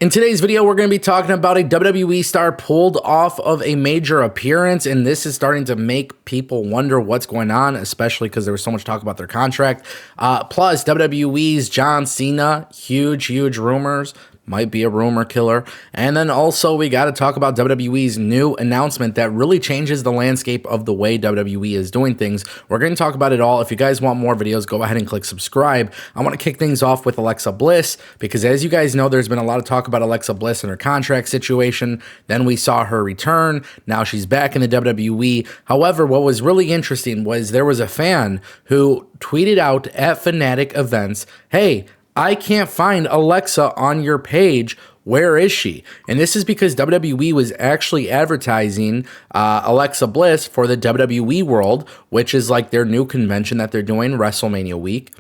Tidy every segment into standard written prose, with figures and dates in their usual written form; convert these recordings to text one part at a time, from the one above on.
In today's video, we're going to be talking about a WWE star pulled off of a major appearance, and this is starting to make people wonder what's going on, especially because there was so much talk about their contract. Plus, WWE's John Cena, huge rumors. Might be a rumor killer. And then also we got to talk about WWE's new announcement that really changes the landscape of the way WWE is doing things. We're going to talk about it all. If you guys want more videos, go ahead and click subscribe. I want to kick things off with Alexa Bliss because, as you guys know, there's been a lot of talk about Alexa Bliss and her contract situation. Then we saw her return. Now she's back in the WWE. However, what was really interesting was there was a fan who tweeted out at Fanatic events, "Hey, I can't find Alexa on your page. Where is she?" And this is because WWE was actually advertising Alexa Bliss for the WWE World, which is like their new convention that they're doing WrestleMania week.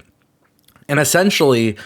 And essentially,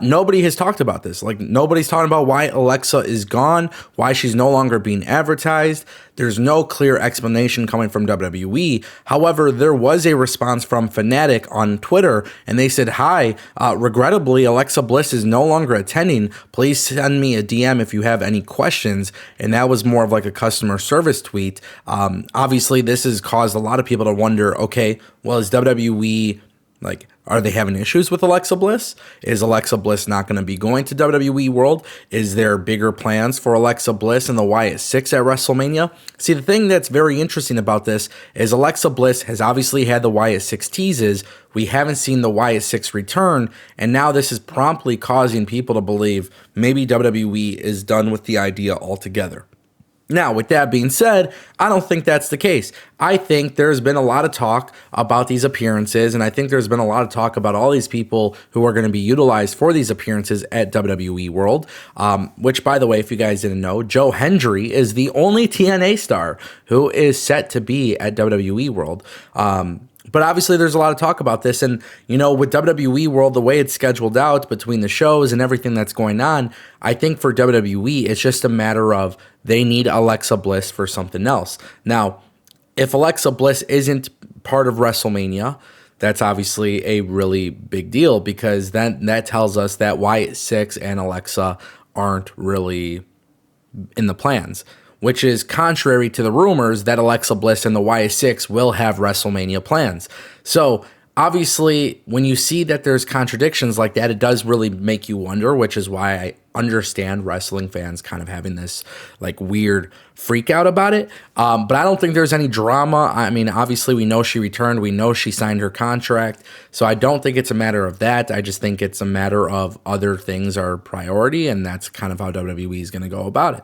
nobody has talked about this. Like, nobody's talking about why Alexa is gone, why she's no longer being advertised. There's no clear explanation coming from WWE. However, there was a response from Fanatic on Twitter, and they said, "Hi, regrettably, Alexa Bliss is no longer attending. Please send me a DM if you have any questions." And that was more of like a customer service tweet. Obviously, this has caused a lot of people to wonder, okay, well, is WWE... like, are they having issues with Alexa Bliss? Is Alexa Bliss not going to be going to WWE World? Is there bigger plans for Alexa Bliss and the Wyatt Six at WrestleMania? See, the thing that's very interesting about this is Alexa Bliss has obviously had the Wyatt Six teases. We haven't seen the Wyatt Six return, and now this is promptly causing people to believe maybe WWE is done with the idea altogether. Now, with that being said, I don't think that's the case. I think there's been a lot of talk about these appearances, and I think there's been a lot of talk about all these people who are going to be utilized for these appearances at WWE World, which, by the way, if you guys didn't know, Joe Hendry is the only TNA star who is set to be at WWE World. But obviously, there's a lot of talk about this. And, you know, with WWE World, the way it's scheduled out between the shows and everything that's going on, I think for WWE, it's just a matter of they need Alexa Bliss for something else. Now, if Alexa Bliss isn't part of WrestleMania, that's obviously a really big deal because then that tells us that Wyatt Six and Alexa aren't really in the plans, which is contrary to the rumors that Alexa Bliss and the Wyatt Six will have WrestleMania plans. So obviously, when you see that there's contradictions like that, it does really make you wonder, which is why I understand wrestling fans kind of having this like weird freak out about it. But I don't think there's any drama. I mean, obviously, we know she returned. We know she signed her contract. So I don't think it's a matter of that. I just think it's a matter of other things are priority, and that's kind of how WWE is going to go about it.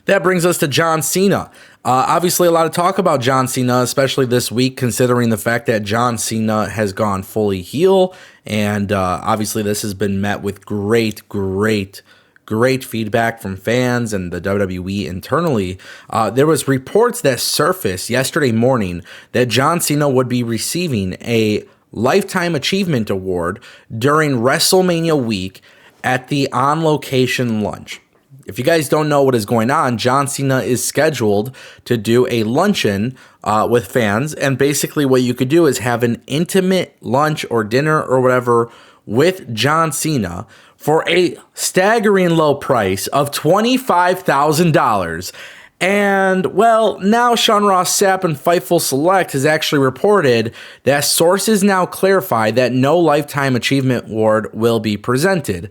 That brings us to John Cena. Obviously, a lot of talk about John Cena, especially this week, considering the fact that John Cena has gone fully heel. And obviously, this has been met with great feedback from fans and the WWE internally. There was reports that surfaced yesterday morning that John Cena would be receiving a Lifetime Achievement Award during WrestleMania week at the On Location lunch. If you guys don't know what is going on, John Cena is scheduled to do a luncheon with fans. And basically what you could do is have an intimate lunch or dinner or whatever with John Cena for a staggering low price of $25,000. And, well, now Sean Ross Sapp and Fightful Select has actually reported that sources now clarify that no Lifetime Achievement Award will be presented.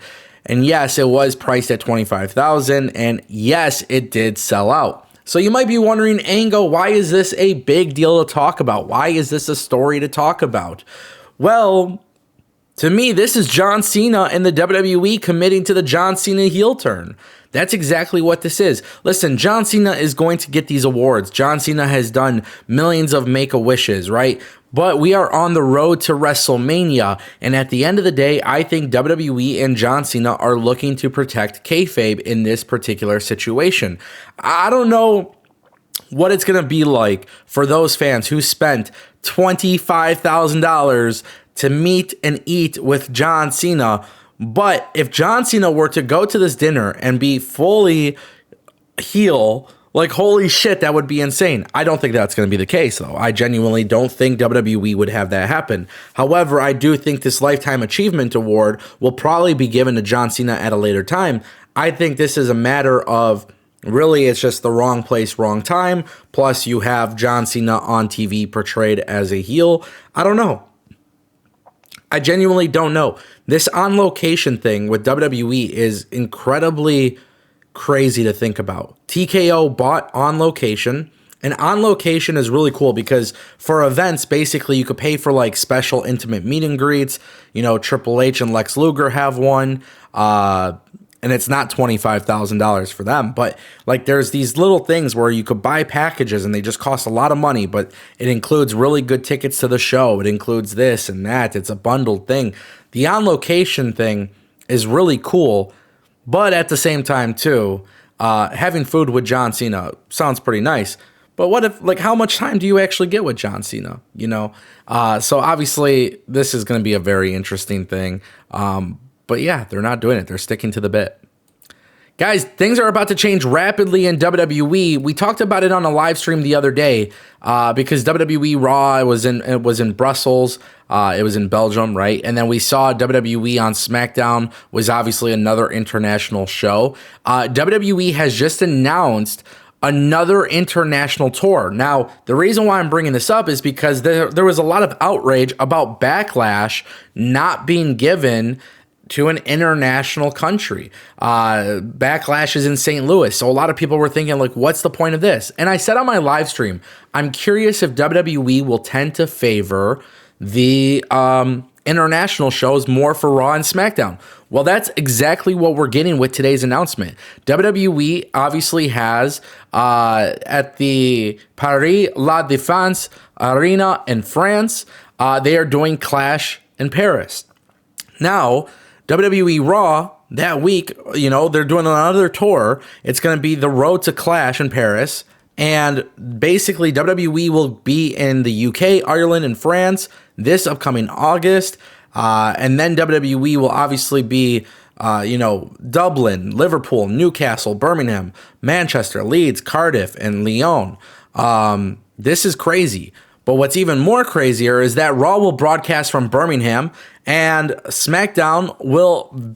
And yes, it was priced at $25,000, and yes, it did sell out. So you might be wondering, Ango, why is this a big deal to talk about? Why is this a story to talk about? Well, to me, this is John Cena and the WWE committing to the John Cena heel turn. That's exactly what this is. Listen, John Cena is going to get these awards. John Cena has done millions of Make-A-Wishes, right? But we are on the road to WrestleMania, and at the end of the day, I think WWE and John Cena are looking to protect kayfabe in this particular situation. I don't know what it's going to be like for those fans who spent $25,000 to meet and eat with John Cena. But if John Cena were to go to this dinner and be fully heel, Like, holy shit, that would be insane. I don't think that's going to be the case, though. I genuinely don't think WWE would have that happen. However, I do think this Lifetime Achievement Award will probably be given to John Cena at a later time. I think this is a matter of really it's just the wrong place, wrong time. Plus, you have John Cena on TV portrayed as a heel. I don't know. I genuinely don't know. This on location thing with WWE is incredibly crazy to think about. TKO bought On Location, and On Location is really cool because for events, basically you could pay for like special intimate meet and greets. You know, Triple H and Lex Luger have one, and it's not $25,000 for them, but like there's these little things where you could buy packages and they just cost a lot of money, but it includes really good tickets to the show. It includes this and that. It's a bundled thing. The On Location thing is really cool. But at the same time, too, having food with John Cena sounds pretty nice. But what if, like, how much time do you actually get with John Cena? You know? So obviously, this is going to be a very interesting thing. But yeah, they're not doing it. They're sticking to the bit. Guys, things are about to change rapidly in WWE. We talked about it on a live stream the other day because WWE Raw was in Brussels. It was in Belgium, right? And then we saw WWE on SmackDown was obviously another international show. WWE has just announced another international tour. Now, the reason why I'm bringing this up is because there was a lot of outrage about Backlash not being given to an international country. Backlash is in St. Louis. So a lot of people were thinking, like, what's the point of this? And I said on my live stream, I'm curious if WWE will tend to favor the international shows more for Raw and SmackDown. Well, that's exactly what we're getting with today's announcement. WWE obviously has at the Paris La Défense Arena in France, they are doing Clash in Paris. Now, WWE Raw that week, you know, they're doing another tour. It's going to be the Road to Clash in Paris. And basically, WWE will be in the UK, Ireland, and France this upcoming August. And then WWE will obviously be, Dublin, Liverpool, Newcastle, Birmingham, Manchester, Leeds, Cardiff, and Lyon. This is crazy. But what's even more crazier is that Raw will broadcast from Birmingham and SmackDown will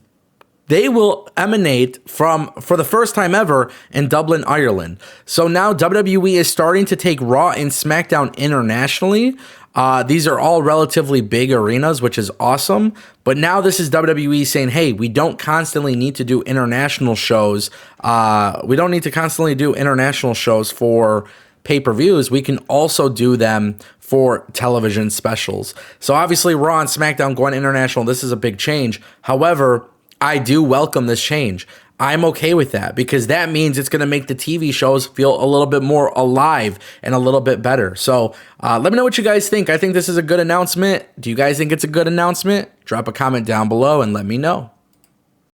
emanate from, for the first time ever, in Dublin, Ireland. So now WWE is starting to take Raw and SmackDown internationally. These are all relatively big arenas, which is awesome. But now this is WWE saying, hey, we don't constantly need to do international shows. We don't need to constantly do international shows for pay-per-views. We can also do them for television specials. So obviously Raw and SmackDown going international, this is a big change. However, I do welcome this change. I'm okay with that because that means it's going to make the TV shows feel a little bit more alive and a little bit better. So let me know what you guys think. I think this is a good announcement. Do you guys think it's a good announcement? Drop a comment down below and let me know.